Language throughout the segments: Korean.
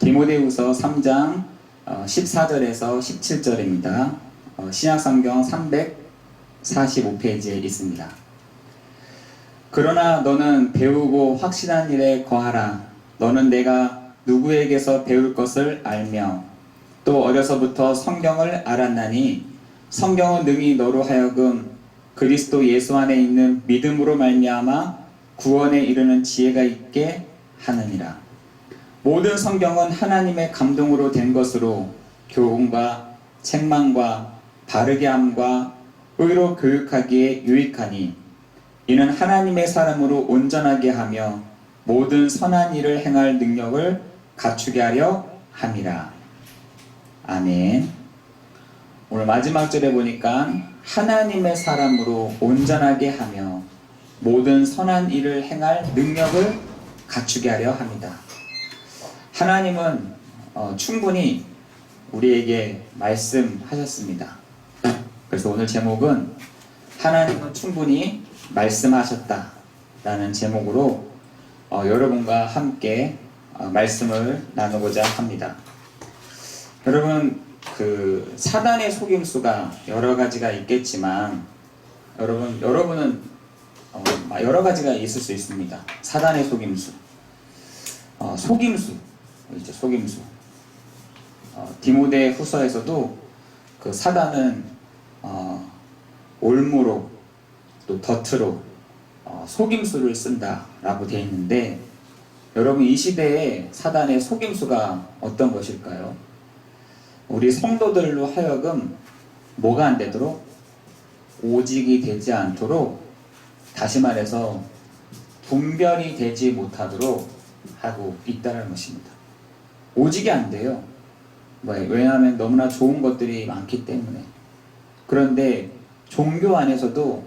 디모데후서 3장 14절에서 17절입니다. 신약성경 345페이지에 있습니다. 그러나 너는 배우고 확신한 일에 거하라. 너는 내가 누구에게서 배울 것을 알며 또 어려서부터 성경을 알았나니 성경은 능히 너로 하여금 그리스도 예수 안에 있는 믿음으로 말미암아 구원에 이르는 지혜가 있게 하느니라. 모든 성경은 하나님의 감동으로 된 것으로 교훈과 책망과 바르게 함과 의로 교육하기에 유익하니 이는 하나님의 사람으로 온전하게 하며 모든 선한 일을 행할 능력을 갖추게 하려 함이라. 아멘. 오늘 마지막 절에 보니까 하나님의 사람으로 온전하게 하며 모든 선한 일을 행할 능력을 갖추게 하려 합니다. 하나님은 충분히 우리에게 말씀하셨습니다. 그래서 오늘 제목은 하나님은 충분히 말씀하셨다 라는 제목으로 여러분과 함께 말씀을 나누고자 합니다. 여러분, 사단의 속임수가 여러 가지가 있겠지만 여러분은 여러 가지가 있을 수 있습니다. 사단의 속임수, 속임수. 디모데 후서에서도 그 사단은 올무로 또 덫으로 속임수를 쓴다라고 되어 있는데, 여러분, 이 시대에 사단의 속임수가 어떤 것일까요? 우리 성도들로 하여금 뭐가 안 되도록, 오직이 되지 않도록, 다시 말해서 분별이 되지 못하도록 하고 있다는 것입니다. 오직이 안 돼요. 왜냐하면 너무나 좋은 것들이 많기 때문에. 그런데 종교 안에서도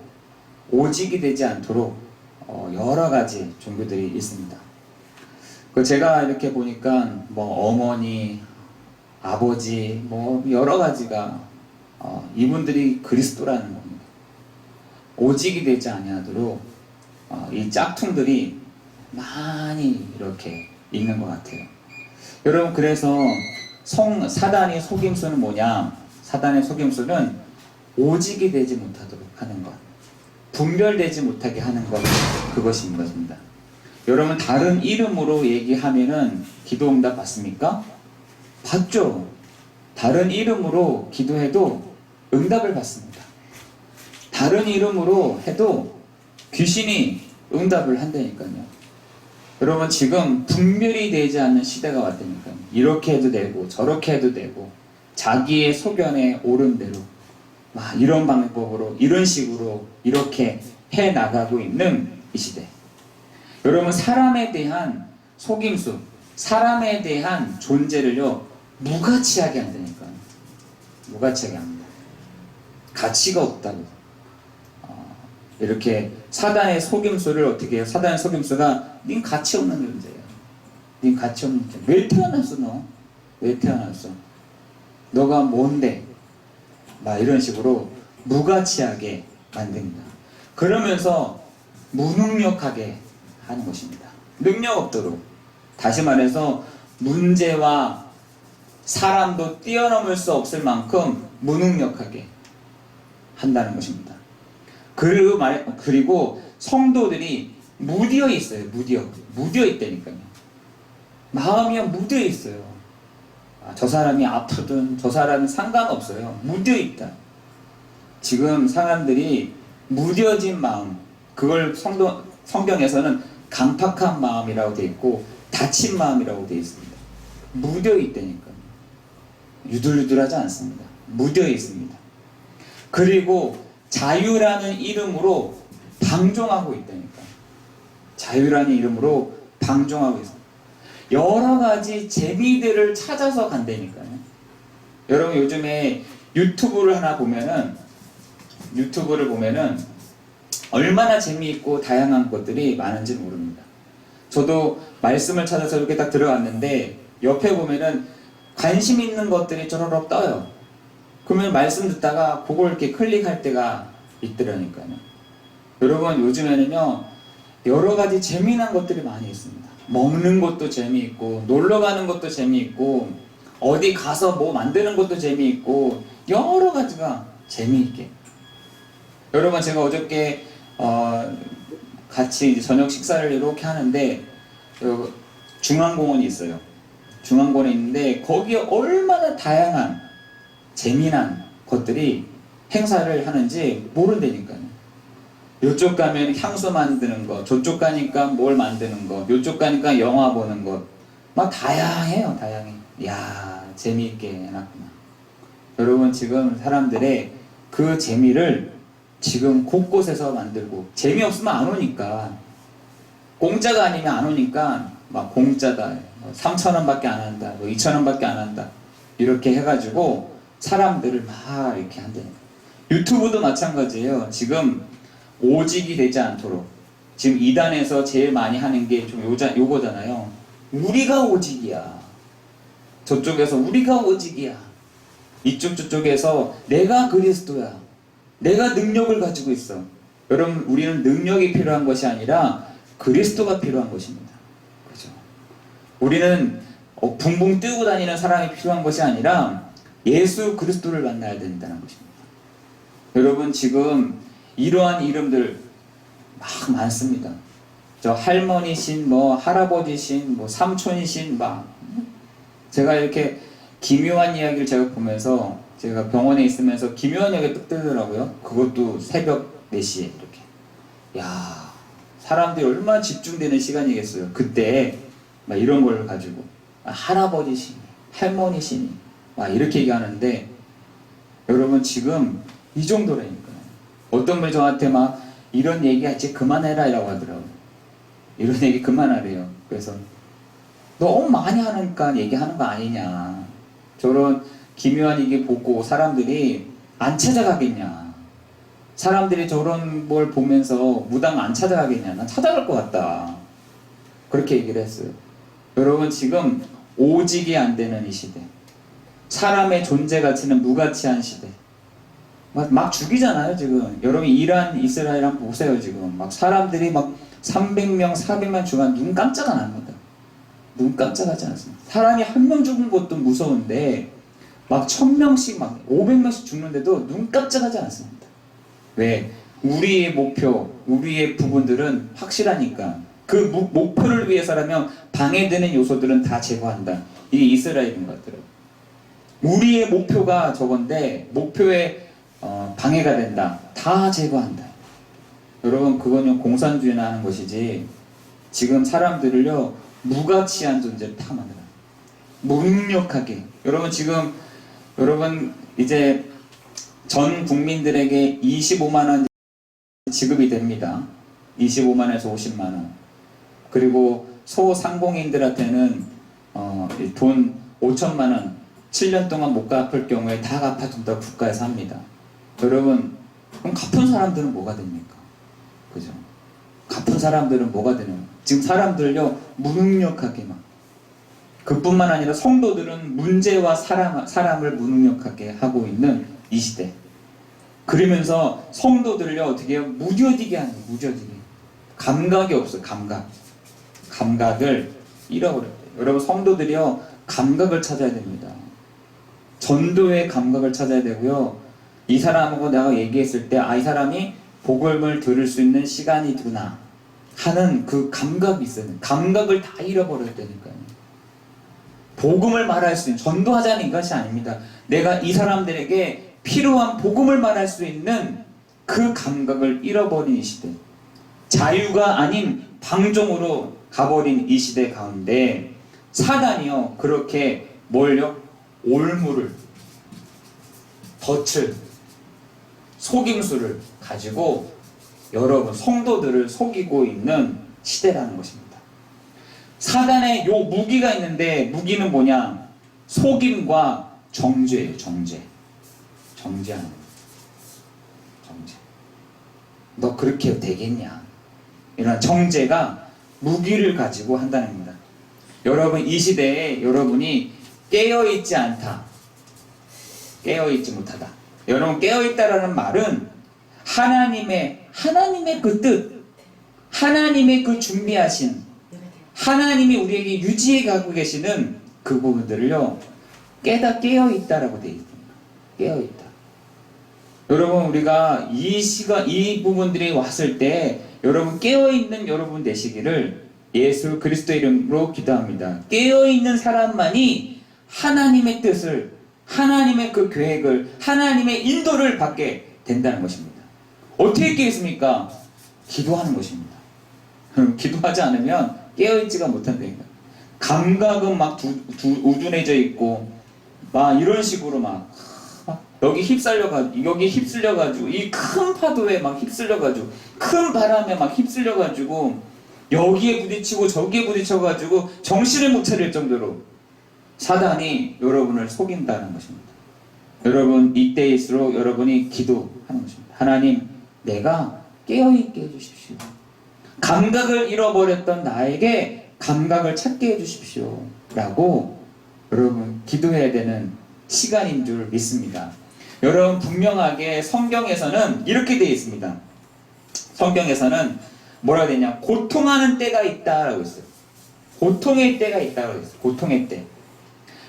오직이 되지 않도록 여러 가지 종교들이 있습니다. 제가 이렇게 보니까 어머니, 아버지, 여러 가지가 이분들이 그리스도라는 겁니다. 오직이 되지 아니하도록 이 짝퉁들이 많이 이렇게 있는 것 같아요. 여러분, 그래서 사단의 속임수는 뭐냐? 사단의 속임수는 오직이 되지 못하도록 하는 것, 분별되지 못하게 하는 것, 그것입니다. 여러분, 다른 이름으로 얘기하면은 기도 응답 받습니까? 받죠. 다른 이름으로 기도해도 응답을 받습니다. 다른 이름으로 해도 귀신이 응답을 한다니까요. 여러분, 지금 분별이 되지 않는 시대가 왔다니까요. 이렇게 해도 되고 저렇게 해도 되고 자기의 소견에 옳은 대로 이런 방법으로 이런 식으로 이렇게 해나가고 있는 이 시대. 여러분, 사람에 대한 속임수, 사람에 대한 존재를요 무가치하게 한다니까요. 무가치하게 합니다. 가치가 없다고. 이렇게 사단의 속임수를 어떻게 해요? 사단의 속임수가 닌 가치 없는 존재예요. 닌 가치 없는 존재. 왜 태어났어 너? 왜 태어났어? 너가 뭔데? 이런 식으로 무가치하게 만듭니다. 그러면서 무능력하게 하는 것입니다. 능력 없도록. 다시 말해서 문제와 사람도 뛰어넘을 수 없을 만큼 무능력하게 한다는 것입니다. 그리고 성도들이 무디어 있어요. 무디어 있다니까요. 마음이 무디어 있어요. 저 사람이 아프든 저 사람은 상관없어요. 무디어 있다. 지금 사람들이 무뎌진 마음, 그걸 성경에서는 강팍한 마음이라고 되어 있고 다친 마음이라고 되어 있습니다. 무뎌 있다니까요. 유들유들하지 않습니다. 무뎌 있습니다. 그리고 자유라는 이름으로 방종하고 있다니까. 자유라는 이름으로 방종하고 있습니다. 여러 가지 재미들을 찾아서 간다니까요. 여러분, 요즘에 유튜브를 보면은 얼마나 재미있고 다양한 것들이 많은지 모릅니다. 저도 말씀을 찾아서 이렇게 딱 들어갔는데 옆에 보면은 관심 있는 것들이 쪼르륵 떠요. 그러면 말씀 듣다가 그걸 이렇게 클릭할 때가 있더라니까요. 여러분, 요즘에는요 여러 가지 재미난 것들이 많이 있습니다. 먹는 것도 재미있고 놀러 가는 것도 재미있고 어디 가서 뭐 만드는 것도 재미있고 여러 가지가 재미있게. 여러분 제가 어저께 같이 이제 저녁 식사를 이렇게 하는데 중앙공원이 있어요. 중앙공원에 있는데 거기에 얼마나 다양한 재미난 것들이 행사를 하는지 모른다니까요. 요쪽 가면 향수 만드는 거, 저쪽 가니까 뭘 만드는 거, 요쪽 가니까 영화 보는 것, 막 다양해요, 다양해. 이야, 재미있게 해놨구나. 여러분 지금 사람들의 그 재미를 지금 곳곳에서 만들고, 재미없으면 안 오니까, 공짜가 아니면 안 오니까 막 공짜다, 3,000원밖에 안 한다, 2,000원밖에 안 한다, 이렇게 해가지고 사람들을 막 이렇게 한다니까. 유튜브도 마찬가지예요. 지금 오직이 되지 않도록, 지금 이단에서 제일 많이 하는 게 좀 요거잖아요. 우리가 오직이야. 저쪽에서 우리가 오직이야. 이쪽 저쪽에서 내가 그리스도야. 내가 능력을 가지고 있어. 여러분 우리는 능력이 필요한 것이 아니라 그리스도가 필요한 것입니다. 그죠? 우리는 붕붕 뜨고 다니는 사람이 필요한 것이 아니라 예수 그리스도를 만나야 된다는 것입니다. 여러분 지금 이러한 이름들 막 많습니다. 저 할머니신, 뭐 할아버지신, 뭐 삼촌이신, 막 제가 이렇게 기묘한 이야기를 제가 보면서 제가 병원에 있으면서 기묘한 이야기가 뚝 뜨더라고요. 그것도 새벽 4시에 이렇게. 야, 사람들이 얼마나 집중되는 시간이겠어요. 그때 막 이런 걸 가지고 할아버지시니, 할머니시니 막 이렇게 얘기하는데 여러분 지금 이 정도라니까요. 어떤 분이 저한테 막 이런 얘기 하지 그만해라 이라고 하더라고요. 이런 얘기 그만하래요. 그래서 너무 많이 하니까 얘기하는 거 아니냐. 저런 기묘한 얘기 보고 사람들이 안 찾아가겠냐. 사람들이 저런 걸 보면서 무당 안 찾아가겠냐. 난 찾아갈 것 같다. 그렇게 얘기를 했어요. 여러분 지금 오직이 안 되는 이 시대, 사람의 존재 가치는 무가치한 시대, 막 죽이잖아요 지금. 여러분 이란 이스라엘 한번 보세요. 지금 막 사람들이 막 300명 400명 죽으면 눈 깜짝 안 합니다. 눈 깜짝하지 않습니다. 사람이 한 명 죽은 것도 무서운데 막 1000명씩 막 500명씩 죽는데도 눈 깜짝하지 않습니다. 왜? 우리의 목표, 우리의 부분들은 확실하니까. 그 목표를 위해서라면 방해되는 요소들은 다 제거한다. 이게 이스라엘인 것 같더라고요. 우리의 목표가 저건데 목표에 방해가 된다. 다 제거한다. 여러분 그건 공산주의나 하는 것이지 지금 사람들을요 무가치한 존재를 다 만들어요. 무능력하게. 여러분 지금 여러분 이제 전 국민들에게 25만원 지급이 됩니다. 25만원에서 50만원. 그리고 소상공인들한테는 돈 5천만원 7년 동안 못 갚을 경우에 다 갚아준다고 국가에서 합니다. 여러분 그럼 갚은 사람들은 뭐가 됩니까? 그죠? 갚은 사람들은 뭐가 되는 거예요? 지금 사람들요 무능력하게 막. 그뿐만 아니라 성도들은 문제와 사람을 무능력하게 하고 있는 이 시대. 그러면서 성도들을요 어떻게 해요? 무뎌지게 하는 거예요. 무뎌지게. 감각이 없어요. 감각을 잃어버려요. 여러분 성도들이요 감각을 찾아야 됩니다. 전도의 감각을 찾아야 되고요. 이 사람하고 내가 얘기했을 때 이 사람이 복음을 들을 수 있는 시간이구나 하는 그 감각이 있어요. 감각을 다 잃어버렸다니까요. 복음을 말할 수 있는, 전도하자는 것이 아닙니다. 내가 이 사람들에게 필요한 복음을 말할 수 있는 그 감각을 잃어버린 이 시대. 자유가 아닌 방종으로 가버린 이 시대 가운데 사단이요 그렇게 뭘요? 올무를, 덫을, 속임수를 가지고 여러분 성도들을 속이고 있는 시대라는 것입니다. 사단의 요 무기가 있는데 무기는 뭐냐? 속임과 정죄예요. 정죄하는 거예요. 정죄. 너 그렇게 되겠냐? 이런 정죄가 무기를 가지고 한다는 겁니다. 여러분 이 시대에 여러분이 깨어있지 않다. 깨어있지 못하다. 여러분 깨어있다라는 말은 하나님의 그 뜻, 하나님의 그 준비하신, 하나님이 우리에게 유지해 가고 계시는 그 부분들을요, 깨어있다라고 되어 있습니다. 깨어있다. 여러분, 우리가 이 부분들이 왔을 때, 여러분, 깨어있는 여러분 되시기를 예수 그리스도의 이름으로 기도합니다. 깨어있는 사람만이 하나님의 뜻을, 하나님의 그 계획을, 하나님의 인도를 받게 된다는 것입니다. 어떻게 깨있습니까? 기도하는 것입니다. 기도하지 않으면 깨어있지가 못한다니까. 감각은 막 우둔해져 있고, 막 이런 식으로 막 여기 휩쓸려가지고, 이 큰 파도에 막 휩쓸려가지고, 큰 바람에 막 휩쓸려가지고, 여기에 부딪히고 저기에 부딪혀가지고 정신을 못 차릴 정도로 사단이 여러분을 속인다는 것입니다. 여러분, 이때일수록 여러분이 기도하는 것입니다. 하나님, 내가 깨어있게 해주십시오. 감각을 잃어버렸던 나에게 감각을 찾게 해주십시오. 라고 여러분 기도해야 되는 시간인 줄 믿습니다. 여러분, 분명하게 성경에서는 이렇게 되어 있습니다. 성경에서는 뭐라고 되냐? 고통하는 때가 있다라고 했어요. 고통의 때가 있다고 했어요. 고통의 때.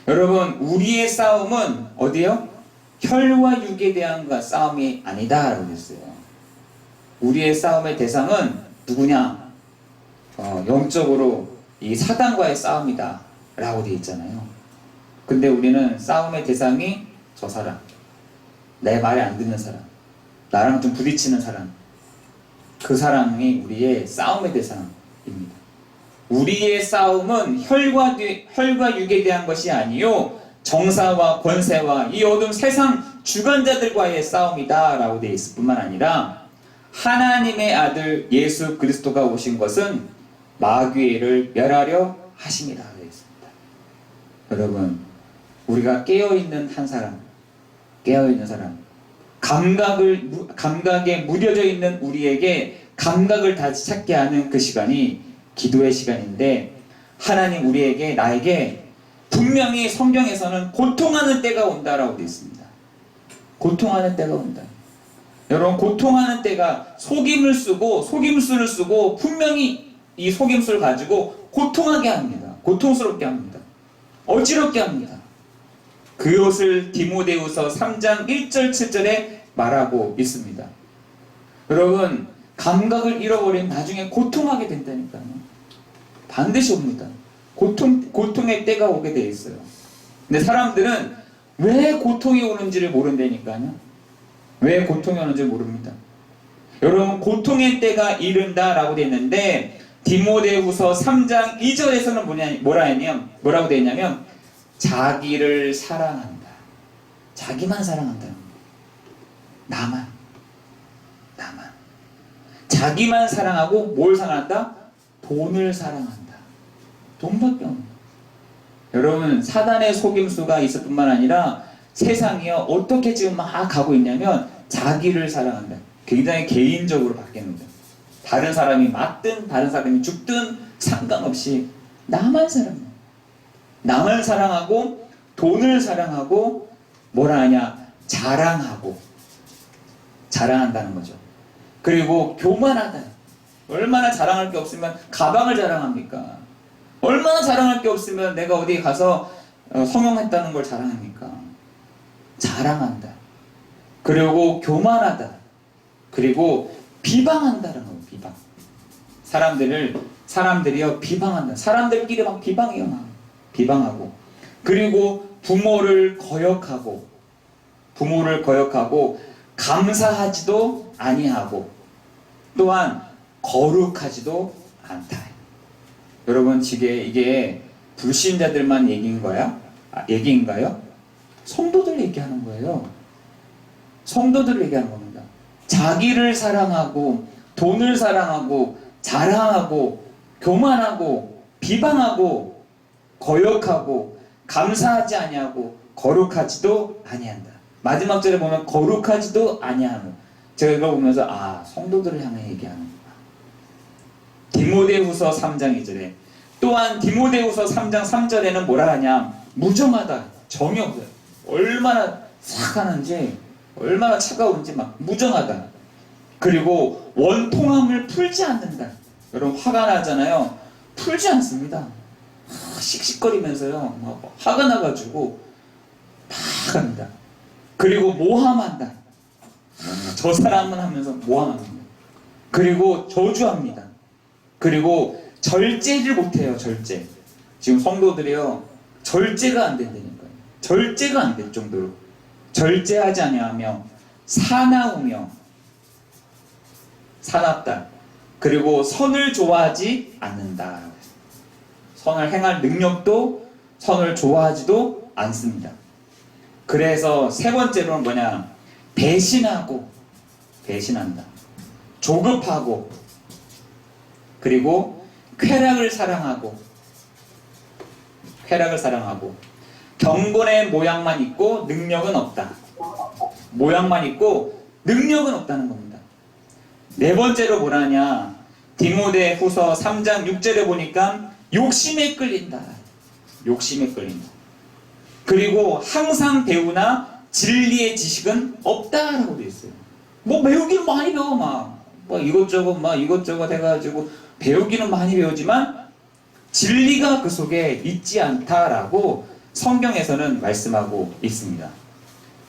여러분, 우리의 싸움은 어디요? 혈과 육에 대한 싸움이 아니다라고 했어요. 우리의 싸움의 대상은 누구냐? 영적으로 이 사단과의 싸움이다 라고 되어 있잖아요. 근데 우리는 싸움의 대상이 저 사람, 내 말에 안 듣는 사람, 나랑 좀 부딪히는 사람, 그 사람이 우리의 싸움의 대상입니다. 우리의 싸움은 혈과 육에 대한 것이 아니요 정사와 권세와 이 어둠 세상 주관자들과의 싸움이다 라고 되어 있을 뿐만 아니라, 하나님의 아들 예수 그리스도가 오신 것은 마귀를 멸하려 하심이다 되어 있습니다. 여러분, 우리가 깨어있는 한 사람, 깨어있는 사람, 감각에 무뎌져 있는 우리에게 감각을 다시 찾게 하는 그 시간이 기도의 시간인데, 하나님 우리에게, 나에게 분명히 성경에서는 고통하는 때가 온다라고 되어 있습니다. 고통하는 때가 온다. 여러분, 고통하는 때가 속임수를 쓰고 분명히 이 속임수를 가지고 고통하게 합니다. 고통스럽게 합니다. 어지럽게 합니다. 그것을 디모데후서 3장 1절 7절에 말하고 있습니다. 여러분, 감각을 잃어버리면 나중에 고통하게 된다니까요. 반드시 옵니다. 고통의 때가 오게 돼 있어요. 근데 사람들은 왜 고통이 오는지를 모른다니까요. 왜 고통이 오는지 모릅니다. 여러분, 고통의 때가 이른다라고 되어 있는데, 디모데후서 3장 2절에서는 뭐라고 되어 있냐면 자기를 사랑한다. 자기만 사랑한다. 나만. 자기만 사랑하고 뭘 사랑한다? 돈을 사랑한다. 돈밖에 없는. 여러분, 사단의 속임수가 있을 뿐만 아니라 세상이요, 어떻게 지금 막 가고 있냐면 자기를 사랑한다. 굉장히 개인적으로 바뀌는 거예요. 다른 사람이 맞든 다른 사람이 죽든 상관없이 나만 사랑해. 나만 사랑하고 돈을 사랑하고 뭐라 하냐? 자랑한다는 거죠. 그리고 교만하다. 얼마나 자랑할 게 없으면 가방을 자랑합니까? 얼마나 자랑할 게 없으면 내가 어디 가서 성형했다는 걸 자랑합니까? 자랑한다. 그리고 교만하다. 그리고 비방한다는 거예요. 비방. 사람들이요, 비방한다. 사람들끼리 막 비방해요. 비방하고. 그리고 부모를 거역하고 감사하지도 아니하고, 또한 거룩하지도 않다. 여러분, 이게 불신자들만 얘기인가요? 성도들 얘기하는 거예요. 성도들을 얘기하는 겁니다. 자기를 사랑하고 돈을 사랑하고 자랑하고 교만하고 비방하고 거역하고 감사하지 아니하고 거룩하지도 아니한다. 마지막 절에 보면 거룩하지도 아니하는, 제가 이거 보면서 성도들을 향해 얘기하는구나. 디모데후서 3장 2절에, 또한 디모데후서 3장 3절에는 뭐라 하냐? 무정하다. 정이 없어요. 얼마나 착하는지, 얼마나 차가운지 막 무정하다. 그리고 원통함을 풀지 않는다. 여러분, 화가 나잖아요. 풀지 않습니다. 씩씩거리면서요, 막 화가 나가지고 막 합니다. 그리고 모함한다. 저 사람은 하면서 모함합니다. 그리고 저주합니다. 그리고 절제를 못해요. 절제. 지금 성도들이요, 절제가 안 된다니까요. 절제가 안 될 정도로 절제하지 아니하며 사나우며, 사납다. 그리고 선을 좋아하지 않는다. 선을 행할 능력도 선을 좋아하지도 않습니다. 그래서 세 번째로는 뭐냐? 배신하고, 배신한다. 조급하고, 그리고 쾌락을 사랑하고, 쾌락을 사랑하고, 경건의 모양만 있고 능력은 없다. 모양만 있고 능력은 없다는 겁니다. 네 번째로 뭐라냐? 디모데 후서 3장 6절에 보니까 욕심에 끌린다. 욕심에 끌린다. 그리고 항상 배우나 진리의 지식은 없다라고 되어 있어요. 뭐 배우기는 많이 배워, 막 이것저것 해가지고 배우기는 많이 배우지만 진리가 그 속에 있지 않다라고 성경에서는 말씀하고 있습니다.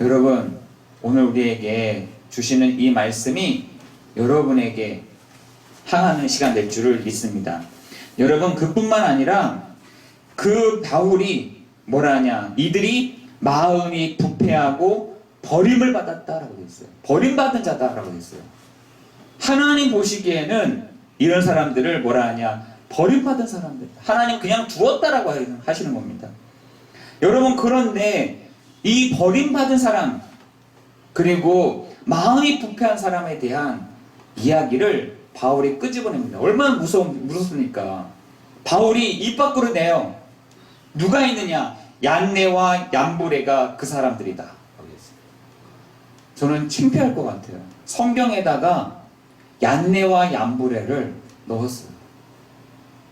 여러분, 오늘 우리에게 주시는 이 말씀이 여러분에게 향하는 시간 될 줄을 믿습니다. 여러분, 그뿐만 아니라 그 바울이 뭐라 하냐? 이들이 마음이 부패하고 버림을 받았다라고 되어 있어요. 버림받은 자다라고 되어 있어요. 하나님 보시기에는 이런 사람들을 뭐라 하냐? 버림받은 사람들. 하나님 그냥 두었다라고 하시는 겁니다. 여러분, 그런데 이 버림받은 사람, 그리고 마음이 부패한 사람에 대한 이야기를 바울이 끄집어냅니다. 얼마나 무섭습니까? 바울이 입 밖으로 내요. 누가 있느냐? 얀네와 얀브레가 그 사람들이다. 저는 창피할 것 같아요. 성경에다가 얀네와 얀브레를 넣었어요.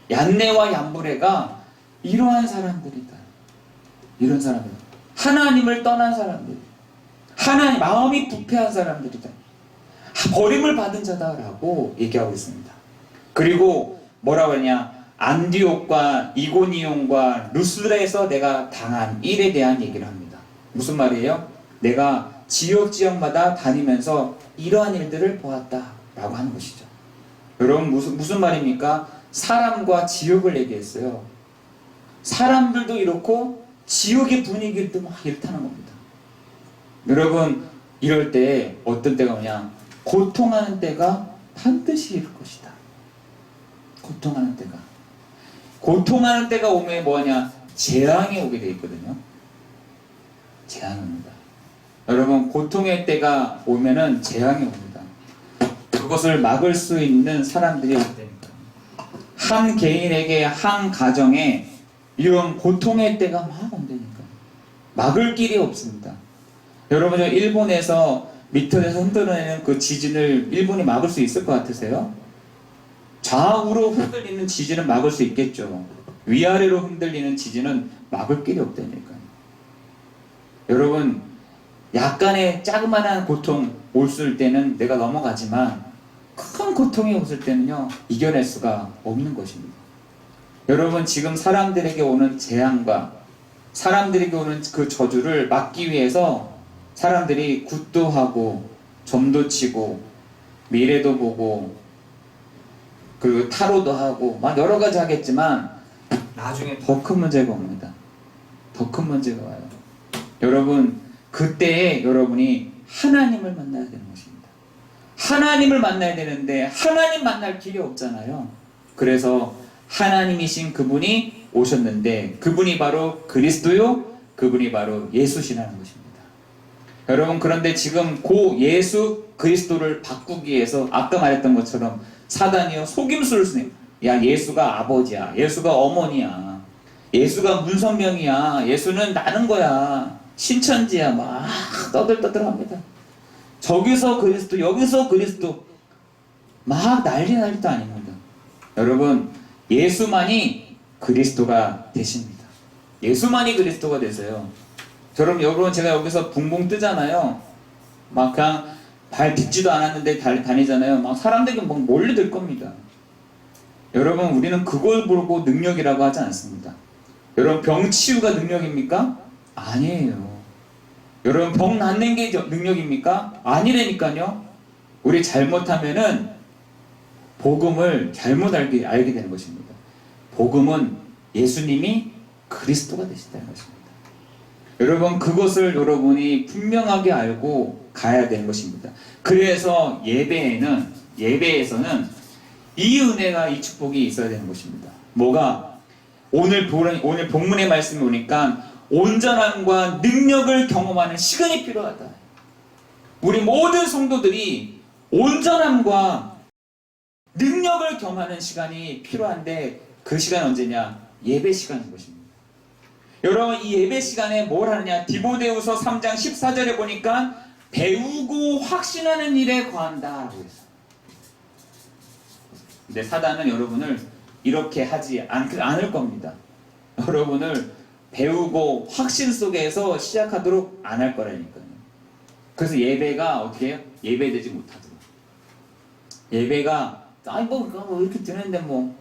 얀네와 얀브레가 이러한 사람들이다. 이런 사람들, 하나님을 떠난 사람들, 하나님 마음이 부패한 사람들이다. 버림을 받은 자다라고 얘기하고 있습니다. 그리고 뭐라고 하냐? 안디옥과 이고니온과 루스드라에서 내가 당한 일에 대한 얘기를 합니다. 무슨 말이에요? 내가 지역마다 다니면서 이러한 일들을 보았다라고 하는 것이죠. 여러분, 무슨 말입니까? 사람과 지역을 얘기했어요. 사람들도 이렇고 지옥의 분위기도 막 이렇다는 겁니다. 여러분, 이럴 때 어떤 때가 오냐? 고통하는 때가 반드시 이럴 것이다. 고통하는 때가. 고통하는 때가 오면 뭐냐? 재앙이 오게 되어 있거든요. 재앙입니다. 여러분, 고통의 때가 오면은 재앙이 옵니다. 그것을 막을 수 있는 사람들이 올 때입니다. 한 개인에게, 한 가정에 이런 고통의 때가 막 온다니까. 막을 길이 없습니다. 여러분, 저 일본에서 밑에서 흔들어내는 그 지진을 일본이 막을 수 있을 것 같으세요? 좌우로 흔들리는 지진은 막을 수 있겠죠. 위아래로 흔들리는 지진은 막을 길이 없다니까요. 여러분, 약간의 자그마한 고통 올 때는 내가 넘어가지만 큰 고통이 없을 때는요, 이겨낼 수가 없는 것입니다. 여러분, 지금 사람들에게 오는 재앙과 사람들에게 오는 그 저주를 막기 위해서 사람들이 굿도 하고 점도 치고 미래도 보고 그 타로도 하고 막 여러 가지 하겠지만 나중에 더 큰 문제가 옵니다. 더 큰 문제가 와요. 여러분, 그때에 여러분이 하나님을 만나야 되는 것입니다. 하나님을 만나야 되는데 하나님 만날 길이 없잖아요. 그래서 하나님이신 그분이 오셨는데 그분이 바로 그리스도요, 그분이 바로 예수시라는 것입니다. 여러분, 그런데 지금 고 예수 그리스도를 바꾸기 위해서 아까 말했던 것처럼 사단이요, 속임수를 쓰네요. 야, 예수가 아버지야, 예수가 어머니야, 예수가 문선명이야, 예수는 나는 거야, 신천지야, 막 떠들떠들합니다. 저기서 그리스도, 여기서 그리스도, 막 난리도 아닙니다. 여러분, 예수만이 그리스도가 되십니다. 예수만이 그리스도가 되세요. 여러분, 제가 여기서 붕붕 뜨잖아요. 막 그냥 발 딛지도 않았는데 다니잖아요. 막 사람들이 막 몰려들 겁니다. 여러분, 우리는 그걸 보고 능력이라고 하지 않습니다. 여러분, 병 치유가 능력입니까? 아니에요. 여러분, 병 낫는 게 능력입니까? 아니라니까요. 우리 잘못하면은 복음을 잘못 알게 되는 것입니다. 복음은 예수님이 그리스도가 되셨다는 것입니다. 여러분, 그것을 여러분이 분명하게 알고 가야 되는 것입니다. 그래서 예배에서는 이 은혜가, 이 축복이 있어야 되는 것입니다. 뭐가? 오늘 본문의 말씀이 오니까 온전함과 능력을 경험하는 시간이 필요하다. 우리 모든 성도들이 온전함과 능력을 경험하는 시간이 필요한데, 그 시간 언제냐? 예배 시간인 것입니다. 여러분, 이 예배 시간에 뭘 하느냐? 디모데후서 3장 14절에 보니까 배우고 확신하는 일에 거한다. 근데 사단은 여러분을 이렇게 하지 않을 겁니다. 여러분을 배우고 확신 속에서 시작하도록 안 할 거라니까요. 그래서 예배가 어떻게 해요? 예배되지 못하도록. 예배가 뭐 이렇게 드는데 뭐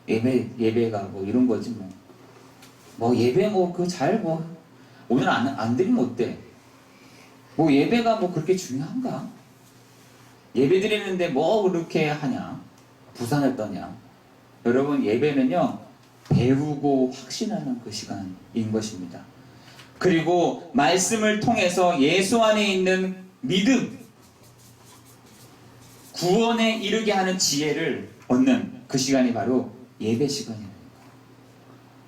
예배가 뭐 이런 거지 뭐 예배 오늘 안 드리면 어때? 뭐 예배가 뭐 그렇게 중요한가? 예배 드리는데 뭐 그렇게 하냐? 부산을 떠냐? 여러분, 예배는요, 배우고 확신하는 그 시간인 것입니다. 그리고 말씀을 통해서 예수 안에 있는 믿음, 구원에 이르게 하는 지혜를 얻는 그 시간이 바로 예배 시간입니다.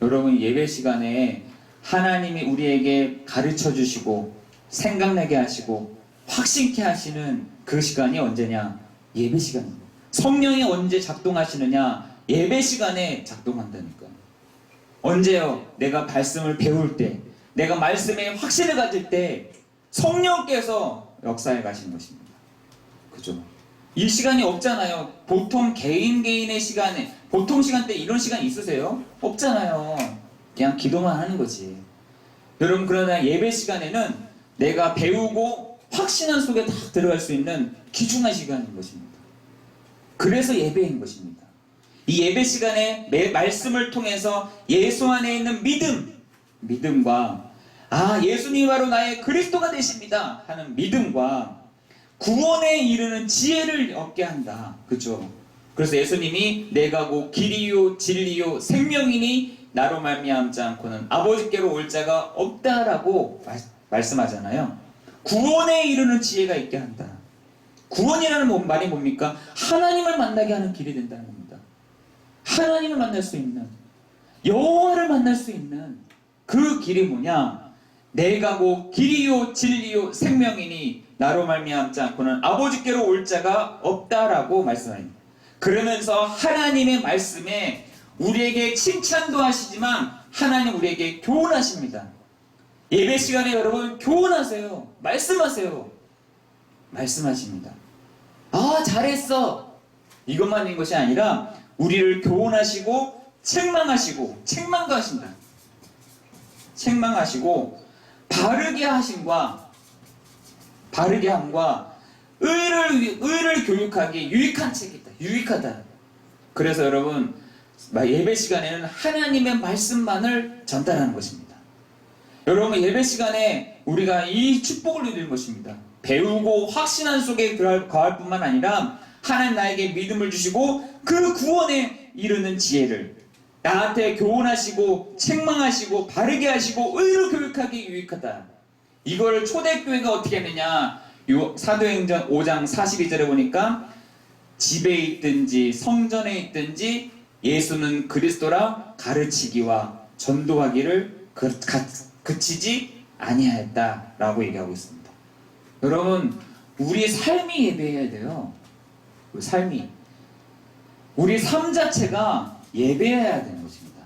여러분, 예배 시간에 하나님이 우리에게 가르쳐 주시고 생각나게 하시고 확신케 하시는 그 시간이 언제냐? 예배 시간입니다. 성령이 언제 작동하시느냐? 예배 시간에 작동한다니까요. 언제요? 내가 말씀을 배울 때, 내가 말씀에 확신을 가질 때 성령께서 역사해 가시는 것입니다. 그죠? 이 시간이 없잖아요. 보통 개인의 시간에, 보통 시간대 이런 시간 있으세요? 없잖아요. 그냥 기도만 하는 거지. 여러분, 그러나 예배 시간에는 내가 배우고 확신한 속에 다 들어갈 수 있는 귀중한 시간인 것입니다. 그래서 예배인 것입니다. 이 예배 시간에 말씀을 통해서 예수 안에 있는 믿음과 예수님이 바로 나의 그리스도가 되십니다 하는 믿음과 구원에 이르는 지혜를 얻게 한다. 그렇죠? 그래서 예수님이 내가 곧 길이요 진리요 생명이니 나로 말미암지 않고는 아버지께로 올 자가 없다라고 말씀하잖아요. 구원에 이르는 지혜가 있게 한다. 구원이라는 말이 뭡니까? 하나님을 만나게 하는 길이 된다는 겁니다. 하나님을 만날 수 있는, 여호와를 만날 수 있는 그 길이 뭐냐? 내가 곧 길이요 진리요 생명이니 나로 말미암지 않고는 아버지께로 올 자가 없다라고 말씀합니다. 그러면서 하나님의 말씀에 우리에게 칭찬도 하시지만 하나님 우리에게 교훈하십니다. 예배 시간에 여러분 교훈하세요. 말씀하세요. 말씀하십니다. 잘했어. 이것만 있는 것이 아니라 우리를 교훈하시고 책망하시고 책망도 하신다. 책망하시고 바르게 함과 의를 교육하기 유익한 책이다. 유익하다. 그래서 여러분, 예배 시간에는 하나님의 말씀만을 전달하는 것입니다. 여러분, 예배 시간에 우리가 이 축복을 누리는 것입니다. 배우고 확신한 속에 거할 뿐만 아니라 하나님 나에게 믿음을 주시고 그 구원에 이르는 지혜를 나한테 교훈하시고 책망하시고 바르게 하시고 의를 교육하기 유익하다. 이걸 초대교회가 어떻게 했느냐? 사도행전 5장 42절에 보니까 집에 있든지 성전에 있든지 예수는 그리스도라 가르치기와 전도하기를 그치지 아니하였다라고 얘기하고 있습니다. 여러분, 우리의 삶이 예배해야 돼요. 우리 삶 자체가 예배해야 되는 것입니다.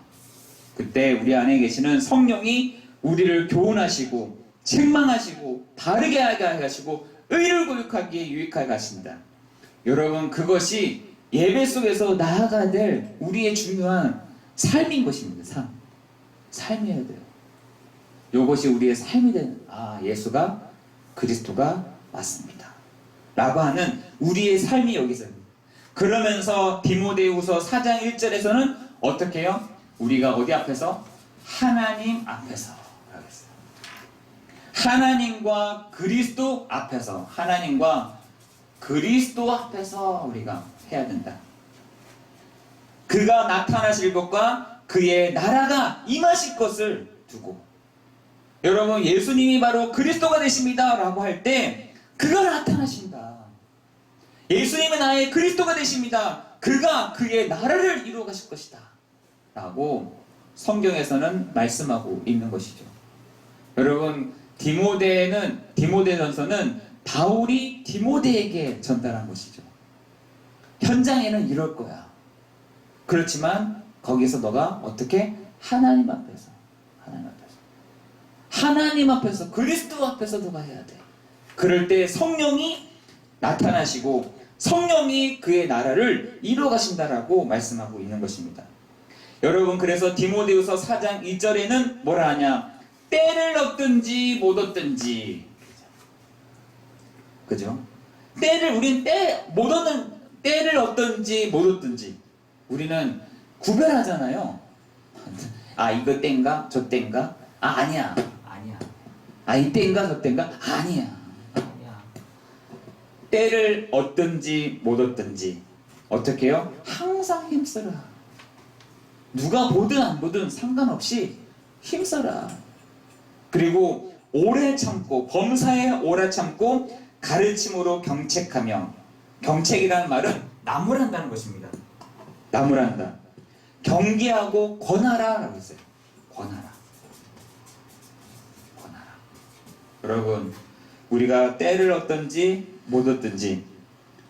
그때 우리 안에 계시는 성령이 우리를 교훈하시고 책망하시고 바르게 하게 하시고 의를 교육하기에 유익하게 하십니다. 여러분, 그것이 예배 속에서 나아가야 될 우리의 중요한 삶인 것입니다. 삶이어야 돼요. 이것이 우리의 삶이 되는, 예수가 그리스도가 맞습니다 라고 하는 우리의 삶이 여기서, 그러면서 디모데후서 4장 1절에서는 어떻게 해요? 우리가 어디 앞에서? 하나님 앞에서 라고 했어요. 하나님과 그리스도 앞에서, 하나님과 그리스도 앞에서 우리가 해야 된다. 그가 나타나실 것과 그의 나라가 임하실 것을 두고, 여러분 예수님이 바로 그리스도가 되십니다 라고 할 때 그가 나타나신다. 예수님은 나의 그리스도가 되십니다. 그가 그의 나라를 이루어 가실 것이다 라고 성경에서는 말씀하고 있는 것이죠. 여러분 디모데전서는 바울이 디모데에게 전달한 것이죠. 현장에는 이럴 거야. 그렇지만 거기서 너가 어떻게? 하나님 앞에서 그리스도 앞에서 너가 해야 돼. 그럴 때 성령이 나타나시고 성령이 그의 나라를 이루어 가신다라고 말씀하고 있는 것입니다. 여러분 그래서 디모데후서 4장 2절에는 뭐라 하냐? 때를 얻든지 못 얻든지, 그죠? 우린 때를 얻든지 못 얻든지 우리는 구별하잖아요. 아 이거 때인가 저 때인가? 아 아니야. 아 이 때인가 저 때인가? 아니야. 때를 얻든지 못 얻든지 어떻게 해요? 항상 힘써라. 누가 보든 안 보든 상관없이 힘써라. 그리고 오래 참고, 범사에 오래 참고 가르침으로 경책하며, 경책이라는 말은 나무란다는 것입니다. 나무란다. 경계하고 권하라 라고 했어요. 권하라. 여러분 우리가 때를 얻든지 못 얻든지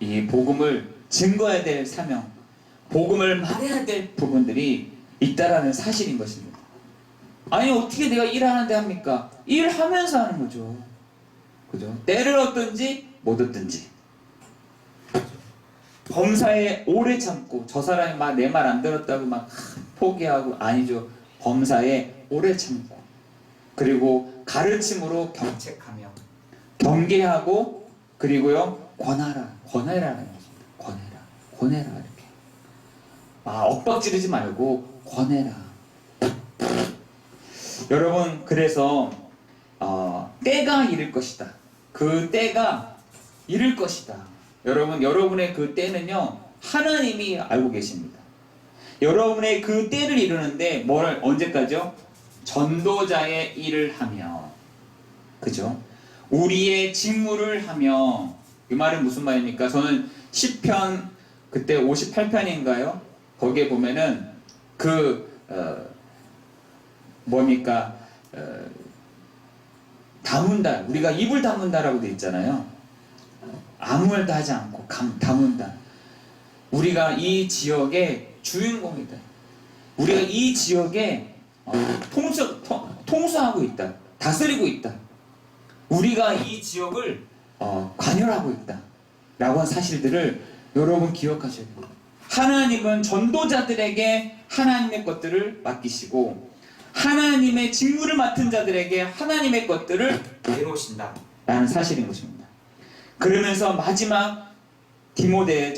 이 복음을 증거해야 될 사명, 복음을 말해야 될 부분들이 있다라는 사실인 것입니다. 아니 어떻게 내가 일하는데 합니까? 일하면서 하는 거죠. 그죠? 때를 얻든지 못 얻든지. 범사에 오래 참고, 저 사람이 막 내 말 안 들었다고 막 포기하고, 아니죠. 범사에 오래 참고, 그리고 가르침으로 경책하며, 경계하고, 그리고요 권하라라는 것입니다. 권해라 이렇게. 엇박지르지 말고 권해라. 여러분 그래서 때가 이를 것이다. 그 때가 이를 것이다. 여러분 여러분의 그 때는요 하나님이 알고 계십니다. 여러분의 그 때를 이루는데 언제까지요? 전도자의 일을 하며, 그죠? 우리의 직무를 하며. 이 말은 무슨 말입니까? 저는 시편 그때 58편인가요? 거기에 보면은 다문다. 우리가 입을 다문다라고 돼 있잖아요. 아무 말도 하지 않고 다문다. 우리가 이 지역의 주인공이다. 우리가 이 지역에 통수하고 있다. 다스리고 있다. 우리가 이 지역을 관여하고 있다. 라고 한 사실들을 여러분 기억하셔야 됩니다. 하나님은 전도자들에게 하나님의 것들을 맡기시고 하나님의 직무를 맡은 자들에게 하나님의 것들을 내놓으신다 라는 사실인 것입니다. 그러면서 마지막 디모데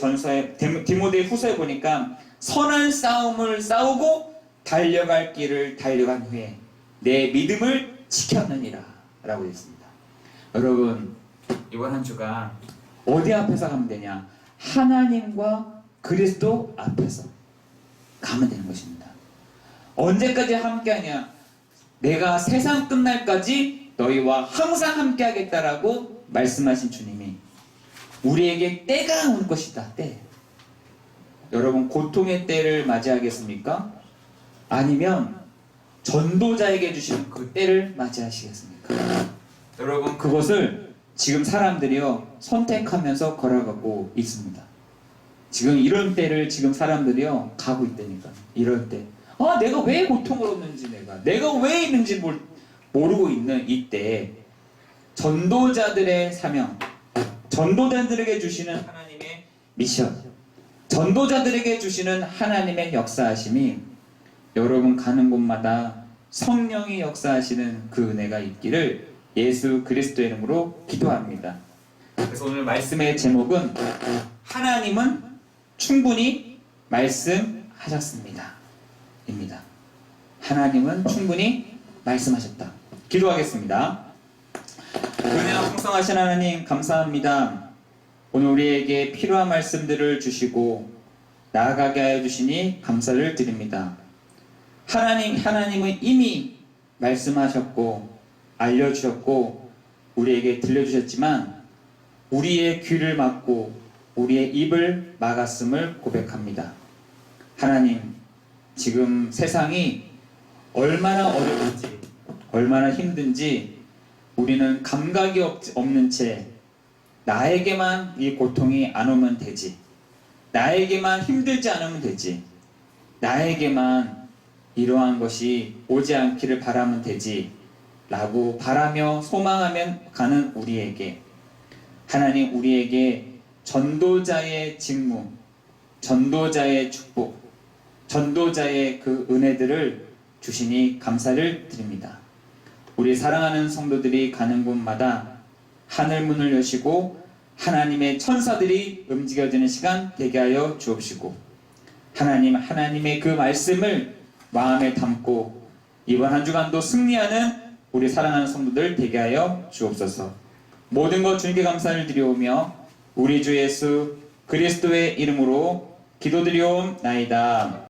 후서에 보니까 선한 싸움을 싸우고 달려갈 길을 달려간 후에 내 믿음을 지켰느니라 라고 되어 있습니다. 여러분 이번 한 주가 어디 앞에서 가면 되냐? 하나님과 그리스도 앞에서 가면 되는 것입니다. 언제까지 함께하냐? 내가 세상 끝날까지 너희와 항상 함께하겠다라고 말씀하신 주님이 우리에게 때가 올 것이다. 때. 여러분 고통의 때를 맞이하겠습니까? 아니면 전도자에게 주시는 그 때를 맞이하시겠습니까? 여러분 그것을 지금 사람들이요 선택하면서 걸어가고 있습니다. 지금 이런 때를 지금 사람들이요 가고 있다니까. 이럴 때 내가 왜 고통을 얻는지, 내가 왜 있는지 모르고 있는 이때 전도자들의 사명, 전도자들에게 주시는 하나님의 미션, 전도자들에게 주시는 하나님의 역사하심이 여러분 가는 곳마다 성령이 역사하시는 그 은혜가 있기를 예수 그리스도의 이름으로 기도합니다. 그래서 오늘 말씀의 제목은 하나님은 충분히 말씀하셨습니다. 입니다. 하나님은 충분히 말씀하셨다. 기도하겠습니다. 은혜와 풍성하신 하나님 감사합니다. 오늘 우리에게 필요한 말씀들을 주시고 나아가게 하여 주시니 감사를 드립니다. 하나님은 이미 말씀하셨고 알려주셨고 우리에게 들려주셨지만 우리의 귀를 막고 우리의 입을 막았음을 고백합니다. 하나님, 지금 세상이 얼마나 어려운지 얼마나 힘든지 우리는 감각이 없는 채 나에게만 이 고통이 안 오면 되지, 나에게만 힘들지 않으면 되지, 나에게만 이러한 것이 오지 않기를 바라면 되지 라고 바라며 소망하면 가는 우리에게 하나님, 우리에게 전도자의 직무, 전도자의 축복, 전도자의 그 은혜들을 주시니 감사를 드립니다. 우리 사랑하는 성도들이 가는 곳마다 하늘문을 여시고 하나님의 천사들이 움직여지는 시간 되게 하여 주옵시고 하나님의 그 말씀을 마음에 담고 이번 한 주간도 승리하는 우리 사랑하는 성도들 되게 하여 주옵소서. 모든 것 주님께 감사를 드리오며 우리 주 예수 그리스도의 이름으로 기도드리옵나이다.